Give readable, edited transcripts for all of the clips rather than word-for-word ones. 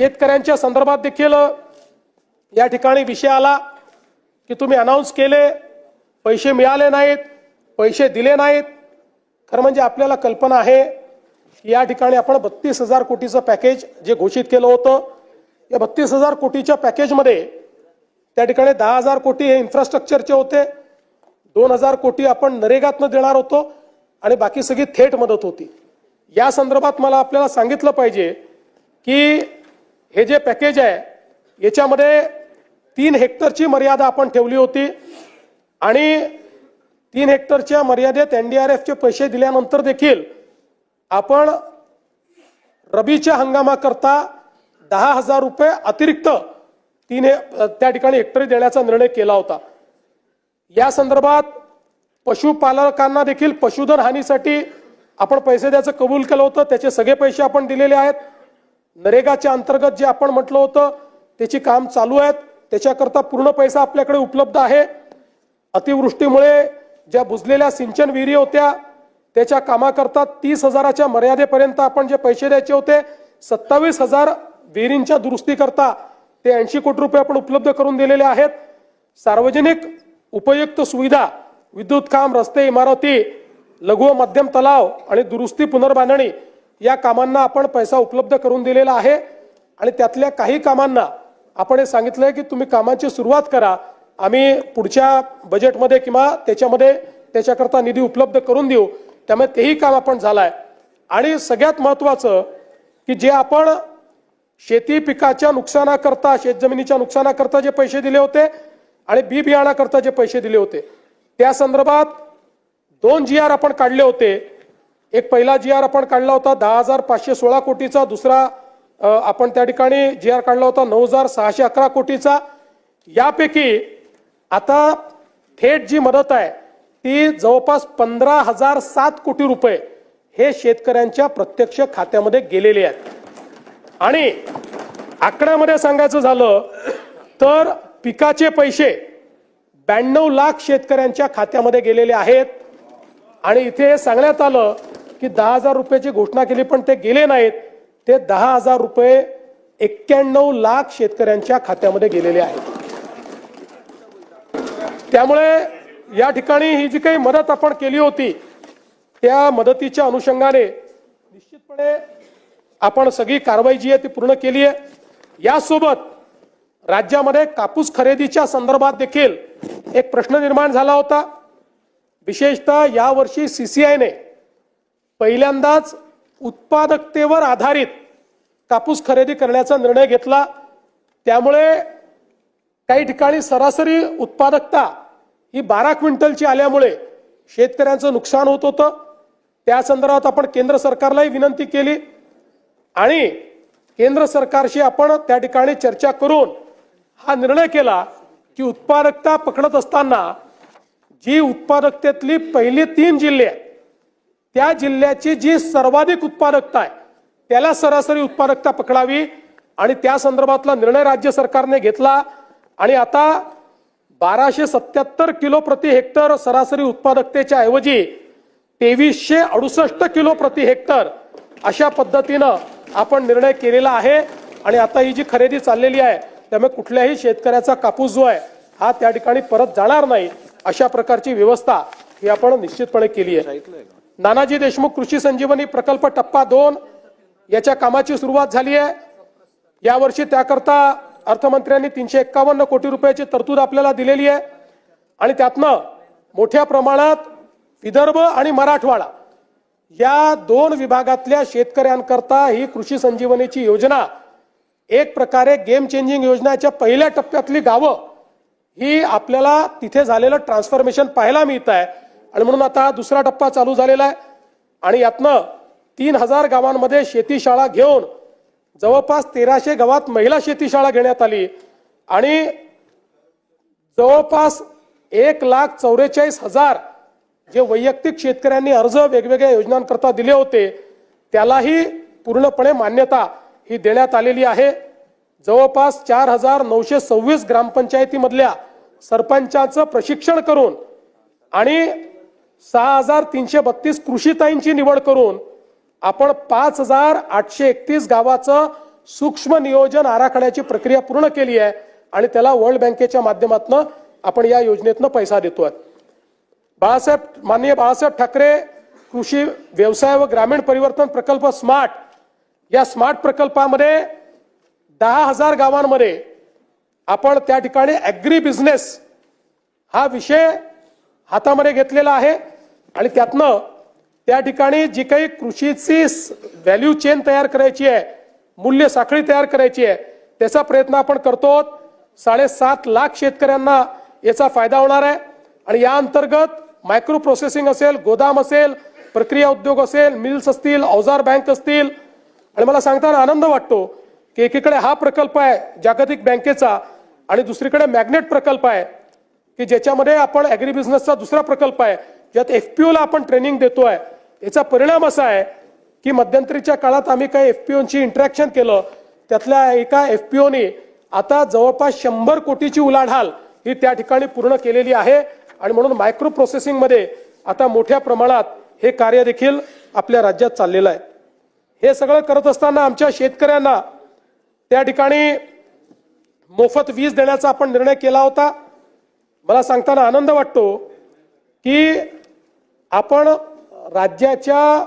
शेतकऱ्यांच्या संदर्भात देखील या ठिकाणी विषय आला की तुम्ही अनाउन्स केले, पैसे मिळाले नाहीत, पैसे दिले नाहीत। खरं म्हणजे आपल्याला कल्पना आहे की या ठिकाणी आपण 32,000 कोटीचं पॅकेज जे घोषित केलं होतं, या 32,000 कोटीच्या पॅकेजमध्ये त्या ठिकाणी 10,000 कोटी हे इन्फ्रास्ट्रक्चरचे होते, 2,000 कोटी आपण नरेगातनं देणार होतो आणि बाकी सगळी थेट मदत होती। या संदर्भात मला आपल्याला सांगितलं पाहिजे की हे जे पॅकेज आहे याच्यामध्ये 3 हेक्टरची मर्यादा आपण ठेवली होती आणि 3 हेक्टरच्या मर्यादेत NDRFचे पैसे दिल्यानंतर देखील आपण रबीच्या हंगामाकरता 10,000 रुपये अतिरिक्त त्या ठिकाणी हेक्टरी देण्याचा निर्णय केला होता। या संदर्भात पशुपालकांना देखील पशुधन हानीसाठी आपण पैसे द्यायचं कबूल केलं होतं, त्याचे सगळे पैसे आपण दिलेले आहेत। नरेगाच्या अंतर्गत जे आपण म्हटलं होतं त्याची काम चालू आहेत, त्याच्याकरता पूर्ण पैसा आपल्याकडे उपलब्ध आहे। अतिवृष्टीमुळे ज्या बुजलेल्या सिंचन विहिरी होत्या त्याच्या कामाकरता 30,000च्या मर्यादेपर्यंत आपण जे पैसे द्यायचे होते 27,000 विहिरींच्या दुरुस्ती करता ते 80 कोटी रुपये आपण उपलब्ध करून दिलेले आहेत। सार्वजनिक उपयुक्त सुविधा, विद्युत खांब, रस्ते, इमारती, लघु व मध्यम तलाव आणि दुरुस्ती पुनर्बांधणी या कामांना आपण पैसा उपलब्ध करून दिलेला आहे आणि त्यातल्या काही कामांना आपण हे सांगितलंय की तुम्ही कामांची सुरुवात करा, आम्ही पुढच्या बजेटमध्ये किंवा त्याच्यामध्ये त्याच्याकरता निधी उपलब्ध करून देऊ। त्यामुळे तेही काम आपण झालंय आणि सगळ्यात महत्त्वाचं की जे आपण शेती पिकाच्या नुकसानाकरता, शेतजमिनीच्या नुकसानाकरता जे पैसे दिले होते आणि बी बियाणाकरता जे पैसे दिले होते त्या संदर्भात 2 GR आपण काढले होते। एक पहिला GR आपण काढला होता 10,516 कोटीचा, दुसरा आपण त्या ठिकाणी GR काढला होता 9,611 कोटीचा। यापैकी आता थेट जी मदत आहे ती जवळपास 15,007 कोटी रुपये हे शेतकऱ्यांच्या प्रत्यक्ष खात्यामध्ये गेलेले आहेत। आणि आकड्यामध्ये सांगायचं झालं तर पिकाचे पैसे 92 लाख शेतकऱ्यांच्या खात्यामध्ये गेलेले आहेत आणि इथे सांगण्यात आलं की 10,000 रुपयाची घोषणा केली पण ते गेले नाहीत, ते 10,000 रुपये 91 लाख शेतकऱ्यांच्या खात्यामध्ये गेलेले आहेत। त्यामुळे या ठिकाणी ही जी काही मदत आपण केली होती त्या मदतीच्या अनुषंगाने निश्चितपणे आपण सगळी कारवाई जी आहे ती पूर्ण केली आहे। यासोबत राज्यामध्ये कापूस खरेदीच्या संदर्भात देखील एक प्रश्न निर्माण झाला होता। विशेषतः यावर्षी CCIने पहिल्यांदाच उत्पादकतेवर आधारित कापूस खरेदी करण्याचा निर्णय घेतला। त्यामुळे काही ठिकाणी सरासरी उत्पादकता ही 12 क्विंटलची आल्यामुळे शेतकऱ्यांचं नुकसान होत होतं। त्या संदर्भात आपण केंद्र सरकारलाही विनंती केली आणि केंद्र सरकारशी आपण त्या ठिकाणी चर्चा करून हा निर्णय केला की उत्पादकता पकडत असताना जी उत्पादकतेतली पहिली 3 जिल्हे त्या जिल्ह्याची जी सर्वाधिक उत्पादकता आहे त्याला सरासरी उत्पादकता पकडावी आणि त्या संदर्भातला निर्णय राज्य सरकारने घेतला आणि आता 1277 किलो प्रति हेक्टर सरासरी उत्पादकतेच्या ऐवजी 2368 किलो प्रति हेक्टर अशा पद्धतीनं आपण निर्णय केलेला आहे आणि आता ही जी खरेदी चाललेली आहे त्यामुळे कुठल्याही शेतकऱ्याचा कापूस जो आहे हा त्या ठिकाणी परत जाणार नाही अशा प्रकारची व्यवस्था ही आपण निश्चितपणे केली आहे। नानाजी देशमुख कृषी संजीवनी प्रकल्प टप्पा 2 याच्या कामाची सुरुवात झाली आहे। यावर्षी त्याकरता अर्थमंत्र्यांनी 351 कोटी रुपयाची तरतूद आपल्याला दिलेली आहे आणि त्यातनं मोठ्या प्रमाणात विदर्भ आणि मराठवाडा या 2 विभागातल्या शेतकऱ्यांकरता ही कृषी संजीवनीची योजना एक प्रकारे गेम चेंजिंग योजनेच्या पहिल्या टप्प्यातली गावं ही आपल्याला तिथे झालेलं ट्रान्सफॉर्मेशन पाहायला मिळत आहे आणि म्हणून आता दुसरा टप्पा चालू झालेला आहे आणि यातनं 3,000 गावांमध्ये शेतीशाळा घेऊन जवळपास 1300 गावात महिला शेतीशाळा घेण्यात आली आणि जवळपास 1,44,000 जे वैयक्तिक शेतकऱ्यांनी अर्ज वेगवेगळ्या योजनांकरता दिले होते त्यालाही पूर्णपणे मान्यता ही देण्यात आलेली आहे। जवळपास 4,926 ग्रामपंचायतीमधल्या सरपंचांचं प्रशिक्षण करून आणि 6,332 कृषीताईंची निवड करून आपण 5,831 गावाचं सूक्ष्म नियोजन आराखड्याची प्रक्रिया पूर्ण केली आहे आणि त्याला वर्ल्ड बँकेच्या माध्यमातून आपण या योजनेतून पैसा देतोय. माननीय बाळासाहेब ठाकरे कृषी व्यवसाय व ग्रामीण परिवर्तन प्रकल्प स्मार्ट, या स्मार्ट प्रकल्पामध्ये 10,000 गावांमध्ये आपण त्या ठिकाणी ॲग्री बिझनेस हा विषय हातामध्ये घेतलेला आहे आणि त्यातनं त्या ठिकाणी जी काही कृषीची व्हॅल्यू चेन तयार करायची आहे, मूल्य साखळी तयार करायची आहे, त्याचा प्रयत्न आपण करतो. 7.5 लाख शेतकऱ्यांना याचा फायदा होणार आहे आणि या अंतर्गत मायक्रो प्रोसेसिंग असेल, गोदाम असेल, प्रक्रिया उद्योग असेल, मिल्स असतील, अवजार बँक असतील. आणि मला सांगताना आनंद वाटतो की एकीकडे हा प्रकल्प आहे जागतिक बँकेचा आणि दुसरीकडे मॅग्नेट प्रकल्प आहे की ज्याच्यामध्ये आपण ॲग्री बिझनेसचा दुसरा प्रकल्प आहे ज्यात FPOला आपण ट्रेनिंग देतोय. याचा परिणाम असा आहे की मध्यंतरीच्या काळात आम्ही काही FPOची इंटरॅक्शन केलं, त्यातल्या एका FPOने आता जवळपास 100 कोटीची उलाढाल ही त्या ठिकाणी पूर्ण केलेली आहे आणि म्हणून मायक्रो प्रोसेसिंग मध्ये आता मोठ्या प्रमाणात हे कार्य देखील आपल्या राज्यात चाललेलं आहे. हे सगळं करत असताना आमच्या शेतकऱ्यांना त्या ठिकाणी मोफत वीज देण्याचा आपण निर्णय केला होता. मला सांगताना आनंद वाटतो की आपण राज्याच्या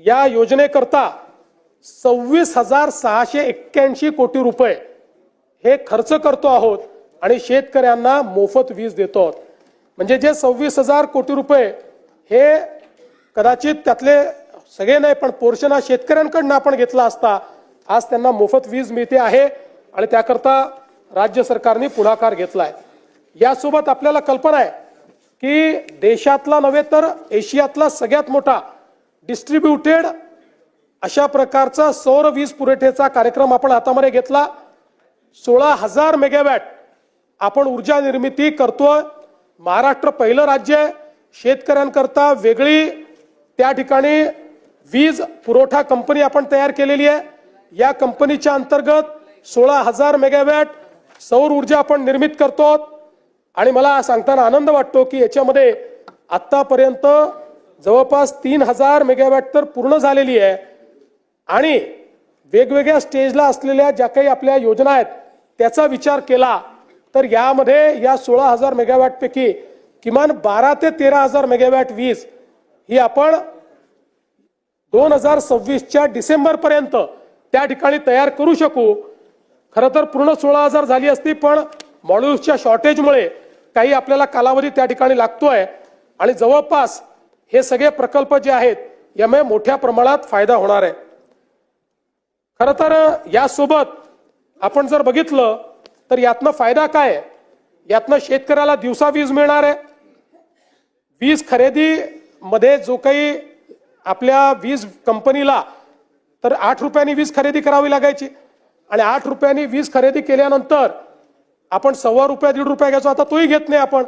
या योजनेकरता 26,681 कोटी रुपये हे खर्च करतो आहोत आणि शेतकऱ्यांना मोफत वीज देतो आहोत. म्हणजे जे 26,000 कोटी रुपये हे कदाचित त्यातले सगळे नाही पण पोर्शन हा शेतकऱ्यांकडून आपण घेतला असता, आज त्यांना मोफत वीज मिळते आहे आणि त्याकरता राज्य सरकारने पुढाकार घेतलाय. यासोबत आपल्याला कल्पना आहे की देशातला नव्हे तर एशियातला सगळ्यात मोठा डिस्ट्रीब्युटेड अशा प्रकारचा सौर वीज पुरवठ्याचा कार्यक्रम आपण हातामध्ये घेतला. 16,000 मेगावॅट आपण ऊर्जा निर्मिती करतोय. महाराष्ट्र पहिलं राज्य आहे. शेतकऱ्यांकरता वेगळी त्या ठिकाणी वीज पुरवठा कंपनी आपण तयार केलेली आहे. या कंपनीच्या अंतर्गत 16,000 मेगावॅट सौर ऊर्जा आपण निर्मित करतो आणि मला सांगताना आनंद वाटतो की याच्यामध्ये आतापर्यंत जवळपास 3,000 मेगावॅट तर पूर्ण झालेली आहे आणि वेगवेगळ्या स्टेजला असलेल्या ज्या काही आपल्या योजना आहेत त्याचा विचार केला तर यामध्ये या 16,000 मेगावॅट पैकी किमान 12 ते 13,000 मेगावॅट वीज ही आपण 2026च्या डिसेंबर पर्यंत त्या ठिकाणी तयार करू शकू. खरं तर पूर्ण 16,000 झाली असती पण मॉड्यूल्सच्या शॉर्टेजमुळे काही आपल्याला कालावधी त्या ठिकाणी लागतोय आणि जवळपास हे सगळे प्रकल्प जे आहेत यामुळे मोठ्या प्रमाणात फायदा होणार आहे. खरं तर यासोबत आपण जर बघितलं तर यातनं फायदा काय आहे, यातनं शेतकऱ्याला दिवसा वीज मिळणार आहे. वीज खरेदी मध्ये जो काही आपल्या वीज कंपनीला तर 8 रुपयांनी वीज खरेदी करावी लागायची आणि 8 रुपयांनी वीज खरेदी केल्यानंतर आपण ₹1.25 ₹1.5 घ्यायचो, आता तोही घेत नाही आपण.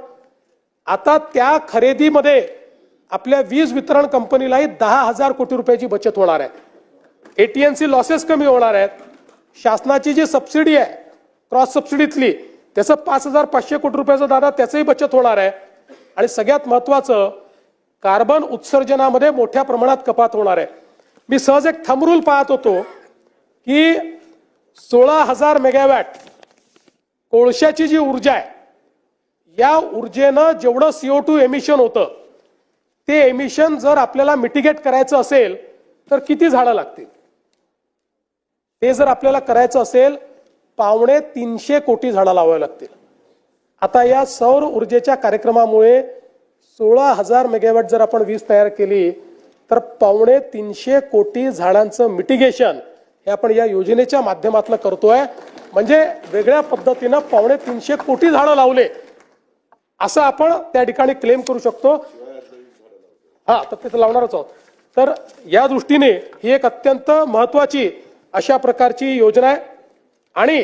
आता त्या खरेदीमध्ये आपल्या वीज वितरण कंपनीलाही 10,000 कोटी रुपयाची बचत होणार आहे. AT&C लॉसेस कमी होणार आहेत. शासनाची जी सबसिडी आहे क्रॉस सबसिडीतली त्याचं 5,500 कोटी रुपयाचं दादा त्याचंही बचत होणार आहे आणि सगळ्यात महत्वाचं कार्बन उत्सर्जनामध्ये मोठ्या प्रमाणात कपात होणार आहे. मी सहज एक थंब रूल पाहत होतो की 16,000 मेगावॅट कोळशाची जी ऊर्जा आहे या ऊर्जेनं जेवढं CO2 एमिशन होतं ते एमिशन जर आपल्याला मिटिगेट करायचं असेल तर किती झाडं लागतील. ते जर आपल्याला करायचं असेल 250 कोटी झाडं लावावी लागतील. आता या सौर ऊर्जेच्या कार्यक्रमामुळे 16,000 मेगावॅट जर आपण वीज तयार केली तर 250 कोटी झाडांचं मिटिगेशन हे आपण या योजनेच्या माध्यमातून करतोय. म्हणजे वेगळ्या पद्धतीनं 250 कोटी झाडं लावले असं आपण त्या ठिकाणी क्लेम करू शकतो. हा तर तिथे लावणारच आहोत. तर या दृष्टीने ही एक अत्यंत महत्वाची अशा प्रकारची योजना आहे आणि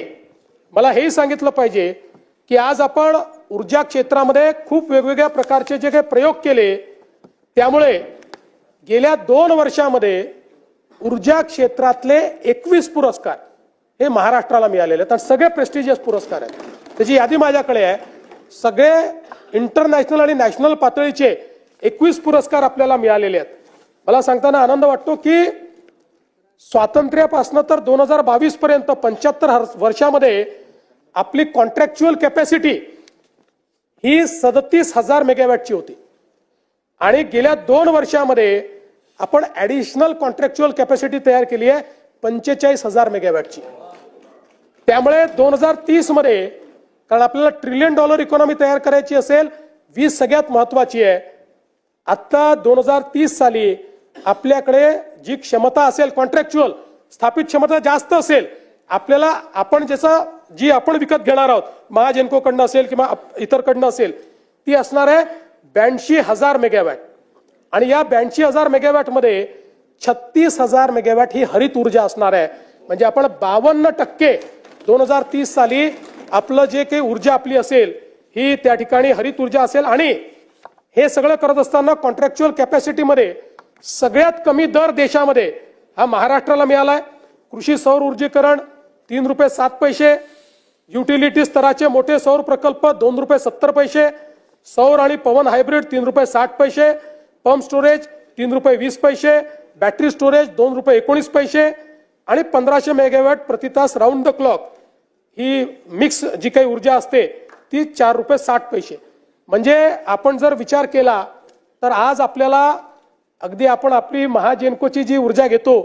मला हेही सांगितलं पाहिजे की आज आपण ऊर्जा क्षेत्रामध्ये खूप वेगवेगळ्या प्रकारचे जे काही प्रयोग केले त्यामुळे गेल्या 2 वर्षामध्ये ऊर्जा क्षेत्रातले 21 पुरस्कार हे महाराष्ट्राला मिळालेले आहेत आणि सगळे प्रेस्टिजियस पुरस्कार आहेत. त्याची यादी माझ्याकडे आहे. सगळे इंटरनॅशनल आणि नॅशनल पातळीचे 21 पुरस्कार आपल्याला मिळालेले आहेत. मला सांगताना आनंद वाटतो की स्वातंत्र्यापासून तर 2022 पर्यंत 75 वर्षामध्ये आपली कॉन्ट्रॅक्च्युअल कॅपॅसिटी ही 37,000 मेगावॅटची होती आणि गेल्या 2 वर्षामध्ये आपण ऍडिशनल कॉन्ट्रॅक्च्युअल कॅपॅसिटी तयार केली आहे 45,000 मेगावॅटची। त्यामुळे 2030 मध्ये कारण आपल्याला $1 ट्रिलियन इकॉनॉमी तयार करायची असेल, 20 सगळ्यात महत्वाची आहे। आता 2030 साली आपल्याकडे जी क्षमता असेल कॉन्ट्रॅक्च्युअल स्थापित क्षमता जास्त असेल आपल्याला, आपण ज्याचा जी आपण विकत घेणार आहोत महाजेनको कडनं असेल किंवा इतर कडनं असेल, ती असणार आहे 82,000 मेगावॅट आणि या 82,000 मेगावॅट मध्ये 36,000 मेगावॅट ही हरित ऊर्जा असणार आहे। म्हणजे आपण 52% 2030 साली आपलं जे काही ऊर्जा आपली असेल ही त्या ठिकाणी हरित ऊर्जा असेल। आणि हे सगळं करत असताना कॉन्ट्रॅक्च्युअल कॅपॅसिटी मध्ये सगळ्यात कमी दर देशामध्ये हा महाराष्ट्राला मिळालाय। कृषी सौर ऊर्जीकरण ₹3.07, युटिलिटी स्तराचे मोठे सौर प्रकल्प ₹2.70, सौर आणि पवन hybrid ₹3.60, pump storage ₹3.20, battery storage ₹2.19 आणि 1500 मेगावॅट प्रति तास राऊंड द क्लॉक ही मिक्स जी काही ऊर्जा असते ती ₹4.60। म्हणजे आपण जर विचार केला तर आज आपल्याला अगदी आपण आपली महाजेनकोची जी ऊर्जा घेतो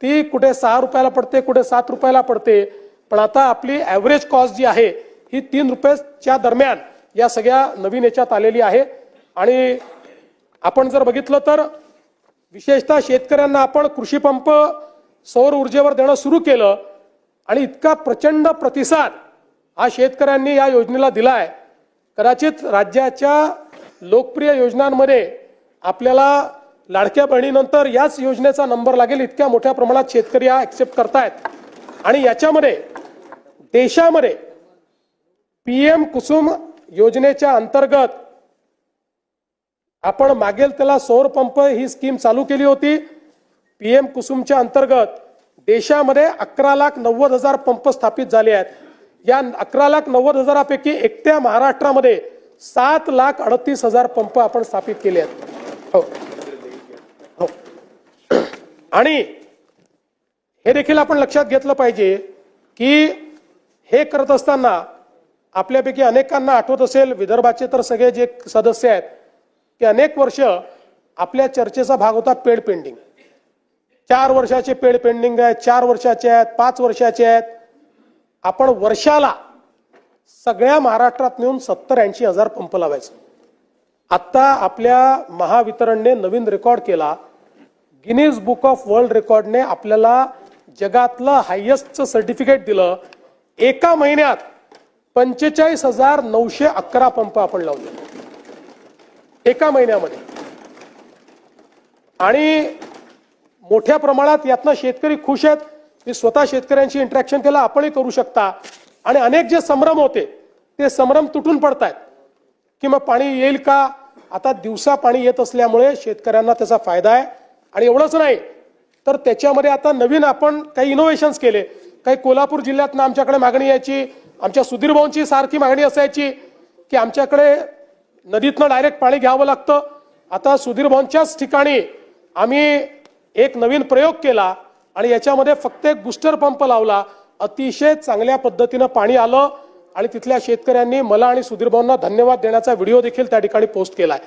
ती कुठे ₹6 पडते, कुठे ₹7 पडते, पण आता आपली ॲव्हरेज कॉस्ट जी आहे ही ₹3च्या दरम्यान या सगळ्या नवीन याच्यात आलेली आहे। आणि आपण जर बघितलं तर विशेषतः शेतकऱ्यांना आपण कृषी पंप सौर ऊर्जेवर देणं सुरू केलं आणि इतका प्रचंड प्रतिसाद हा शेतकऱ्यांनी या योजनेला दिलाय। कदाचित राज्याच्या लोकप्रिय योजनांमध्ये आपल्याला लाडक्या बहिणीनंतर याच योजनेचा नंबर लागेल, इतक्या मोठ्या प्रमाणात शेतकरी हा ऍक्सेप्ट करतायत। आणि याच्यामध्ये देशामध्ये PM कुसुम योजनेच्या अंतर्गत आपण मागेल त्याला सौर पंप ही स्कीम चालू केली होती। PM कुसुमच्या अंतर्गत देशामध्ये 11,90,000 पंप स्थापित झाले आहेत। या 11,90,000 पैकी एकट्या महाराष्ट्रामध्ये 7,38,000 पंप आपण स्थापित केले आहेत। हो। आणि हे देखील आपण लक्षात घेतलं पाहिजे की हे करत असताना आपल्यापैकी अनेकांना आठवत असेल, विदर्भाचे तर सगळे जे सदस्य आहेत की अनेक वर्ष आपल्या चर्चेचा भाग होता पेड पेंडिंग। 4 वर्षाचे पेड पेंडिंग आहे, 4 वर्षाचे आहेत, 5 वर्षाचे आहेत। आपण वर्षाला सगळ्या महाराष्ट्रात नेऊन 70-80 हजार पंप लावायचे। आता आपल्या महावितरणने नवीन रेकॉर्ड केला, गिनीज बुक ऑफ वर्ल्ड रेकॉर्डने आपल्याला जगातलं हायेस्टचं सर्टिफिकेट दिलं। एका महिन्यात 45,911 पंप आपण लावले एका महिन्यामध्ये। आणि मोठ्या प्रमाणात यातनं शेतकरी खुश आहेत। मी स्वतः शेतकऱ्यांशी इंटरॅक्शन केलं, आपणही करू शकता। आणि अनेक जे संभ्रम होते ते संभ्रम तुटून पडतायत की मग पाणी येईल का। आता दिवसा पाणी येत असल्यामुळे शेतकऱ्यांना त्याचा फायदा आहे। आणि एवढंच नाही तर त्याच्यामध्ये आता नवीन आपण काही इनोव्हेशन्स केले। काही कोल्हापूर जिल्ह्यातनं आमच्याकडे मागणी यायची, आमच्या सुधीर भाऊंची सारखी मागणी असायची की आमच्याकडे नदीतनं डायरेक्ट पाणी घ्यावं लागतं। आता सुधीर भाऊंच्याच ठिकाणी आम्ही एक नवीन प्रयोग केला आणि याच्यामध्ये फक्त एक बूस्टर पंप लावला। अतिशय चांगल्या पद्धतीनं पाणी आलं आणि तिथल्या शेतकऱ्यांनी मला आणि सुधीर भाऊंना धन्यवाद देण्याचा व्हिडिओ देखील त्या ठिकाणी पोस्ट केलाय।